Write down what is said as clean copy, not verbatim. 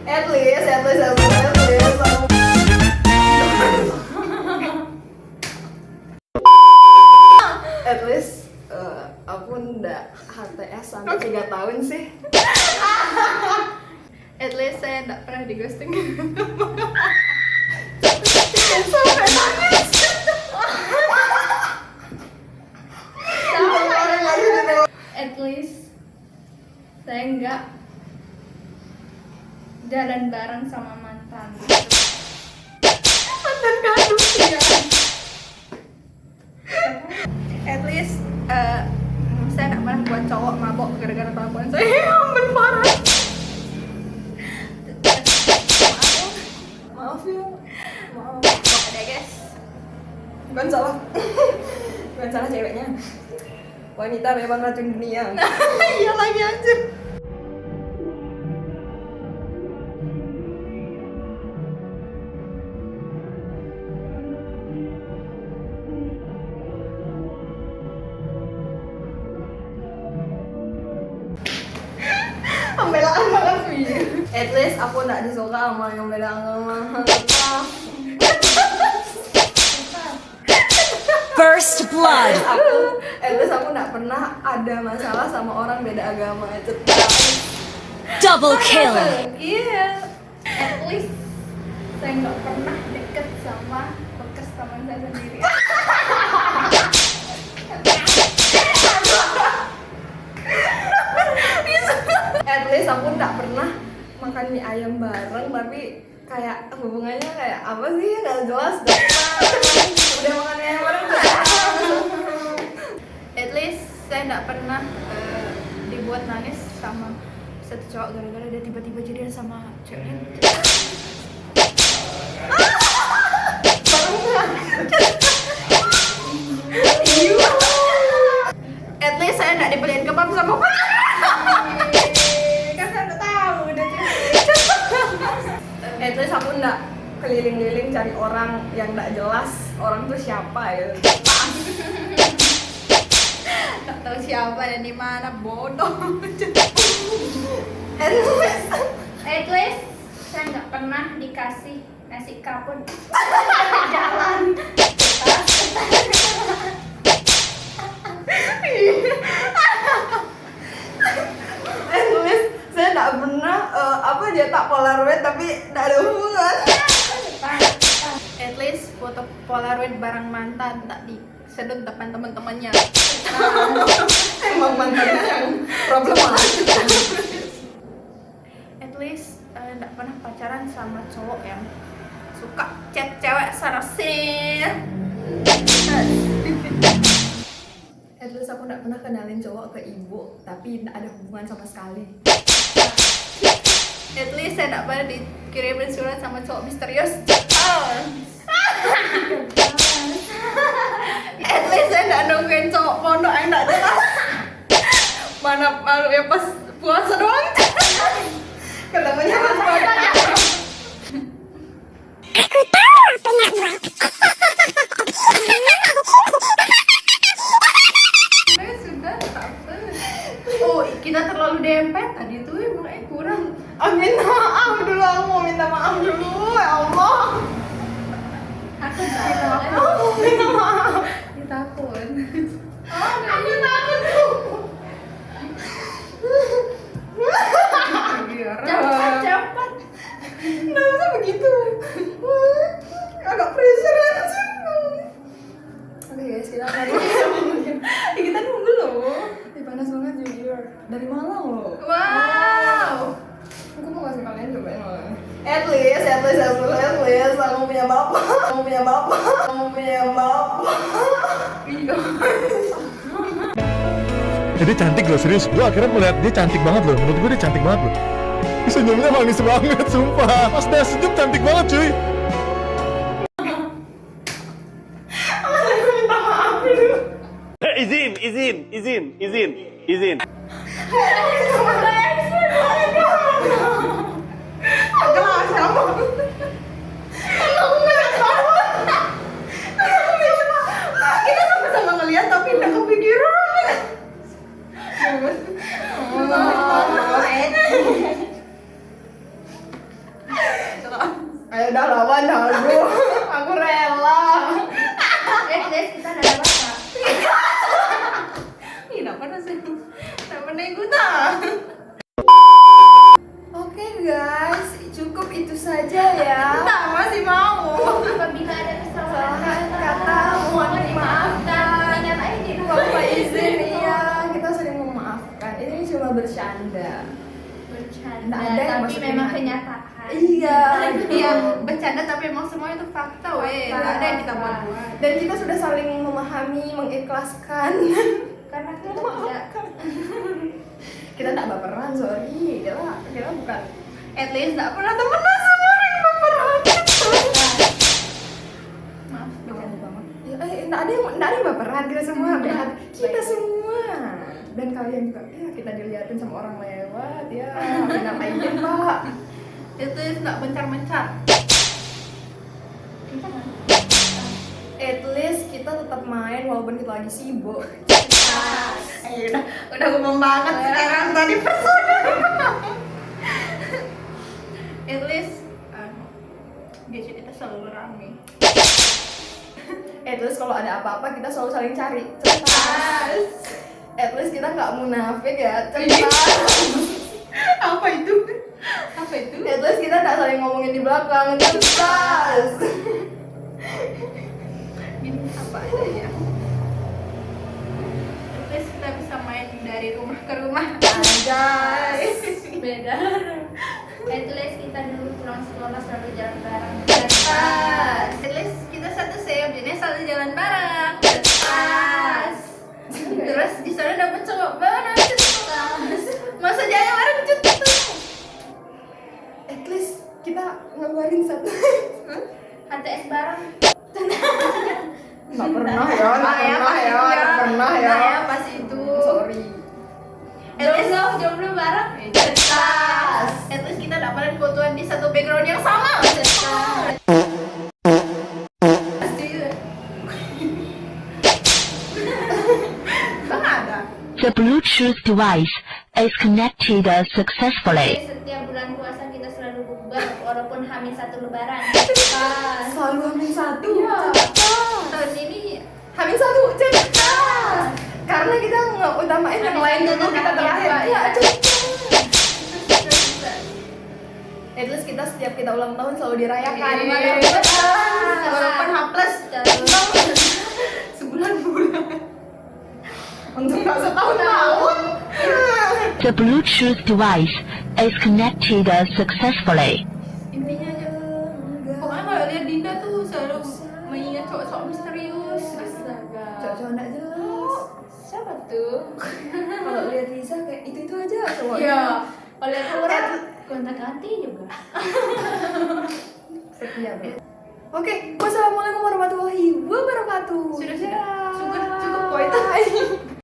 At least aku at least aku ndak HTS sampai 3 tahun sih. At least saya nggak pernah di ghosting. Sampai nangis. At least saya nggak jalan bareng sama mantan. Mantan kandung ya. At least saya nggak pernah buat cowok mabok gara-gara kelakuan saya. Ampun parah. Maaf Maaf ya. maaf pokoknya guys. Bukan salah. Bukan salah ceweknya. Wanita memang racun dunia. Iya lagi anjir. Pembelaan banget sih. At least aku nggak disuka sama yang beda agama. First blood. At least aku nggak pernah ada masalah sama orang beda agama itu. Double kill. Iya. At least saya nggak pernah deket sama bekas teman saya sendiri. At least aku nggak pernah makan mie ayam bareng, tapi kayak hubungannya kayak apa sih, nggak jelas. Udah makan mie ayam bareng tuh. At least saya nggak pernah dibuat nangis sama satu cowok gara-gara dia tiba-tiba jadian sama ceweknya. At least saya nggak dibeliin kebab sama Kan saya udah tahu udah At least aku nggak keliling-liling cari orang yang nggak jelas orang tuh siapa gitu. nggak tahu siapa dan di mana, bodoh. At least saya nggak pernah dikasih nasi kapur jalan. At least saya nggak pernah tak polaroid tapi nggak ada hubungan. At least foto polaroid bareng mantan tak disedot depan teman-temannya. Emang mantannya yang problematik. At least nggak pernah pacaran sama cowok yang suka chat cewek sana sini. At least aku nggak pernah kenalin cowok ke ibu tapi nggak ada hubungan sama sekali. At least saya nggak pernah dikirimin surat sama cowok misterius. At least saya nggak nungguin cowok pondok yang nggak jelas. Mana malu ya pas puasa doang. Ketemunya pas puasa. Aku tahu apa yang buat. Sudah tak apa. Oh, kita terlalu dempet tadi tuh emang kurang. Minta maaf dulu, aku mau minta maaf dulu, ya Allah. Aku Minta maaf. takut. Aku takut tuh. Cepat. Nggak usah begitu. Agak pressure aja. Oke guys, kita akan kita nunggu loh. Panas banget jujur. Dari Malang loh. Wow. Aku mau kasih kalian cobain loh. At least aku punya bapak. Aku punya bapak. Jadi cantik loh, serius. Gue akhirnya melihat dia cantik banget loh. Menurut gue dia cantik banget loh. Senyumnya manis banget, sumpah. Pas dia senyum cantik banget cuy. Aku minta maaf dulu. izin. Agak sama. Kita sama-sama ngeliat tapi nggak kepikiran. udah lawan aku. Aku rela. Guys, kita ada apa? Ih, enggak pernah sih. Enggak pernah ikutan. Oke guys, cukup itu saja ya. Enggak, masih mau. Apabila ada kesalahan Kata mohon dimaafkan. Ingat aja di Bapak izin, iya kita sering memaafkan. Ini cuma bercanda. bercanda, Nggak ada yang tapi masuk memang di- kenyataan. Iya. Iya, bercanda tapi emang semua itu fakta, weh. Nggak ada yang kita buat-buat. Dan kita sudah saling memahami, mengikhlaskan. Karena kita tidak. Kita tak baperan, sorry. Kita bukan. At least nggak pernah temenan sama orang yang baperan. Maaf, bercanda banget. Ya, nggak ada yang baperan. Kita semua berhati. Kita semua. Dan kalian juga. Ya, kita diliatin sama orang lewat. Ya, minat aja pak. Itu nggak mencar-mencar. Kita kan? At least kita tetap main walaupun kita lagi sibuk. Udah ngomong banget sekarang tadi persona. At least gadget kita selalu rame. At least kalau ada apa-apa kita selalu saling cari. Cepat. At least kita nggak munafik ya. Cepat. Apa itu? Apa itu? At least kita nggak saling ngomongin di belakang. Cepat. Ini apa aja ya? At least kita bisa main dari rumah ke rumah. Anjay. Beda. At least kita dulu pulang sekolah selalu jalan bareng. Cepat. At least kita satu save, jadi selalu jalan bareng. Cepat. Terus di sana dapet cowok bareng. Cepat. Masa jaya bareng cepat. At least kita ngeluarin satu. HTS bareng. Nggak pernah ya. Nggak pernah pas itu. Sorry. At least jomblo bareng. Cepat. At least kita dapat fotoan di satu background yang sama. Cepat. Pasti. Bang ada. The Bluetooth device is connected successfully. Setiap bulan puasa kita selalu bukber walaupun hamil satu lebaran. Selalu hamil satu. Iya. Cepat. Tahun ini Hamil satu. Cepat. Karena kita nggak utamain yang lain dulu, kita terakhir. Iya, cepat. At least kita setiap kita ulang tahun selalu dirayakan. Iya. Cepat. walaupun H+ sebulan-bulan. Untuk nggak setahun-tahun. The Bluetooth device is connected successfully. Intinya aja. Pokoknya kalau lihat Dinda tuh selalu mengingat cowok-cowok misterius. Astaga. Cowok-cowok nggak jelas. Siapa tuh? Kalau lihat Lisa kayak itu aja cowoknya. Iya. Kalau lihat orang gonta-ganti juga. Setia banget. Oke, wassalamualaikum warahmatullahi wabarakatuh. Sudah. Ya. Cukup kok itu.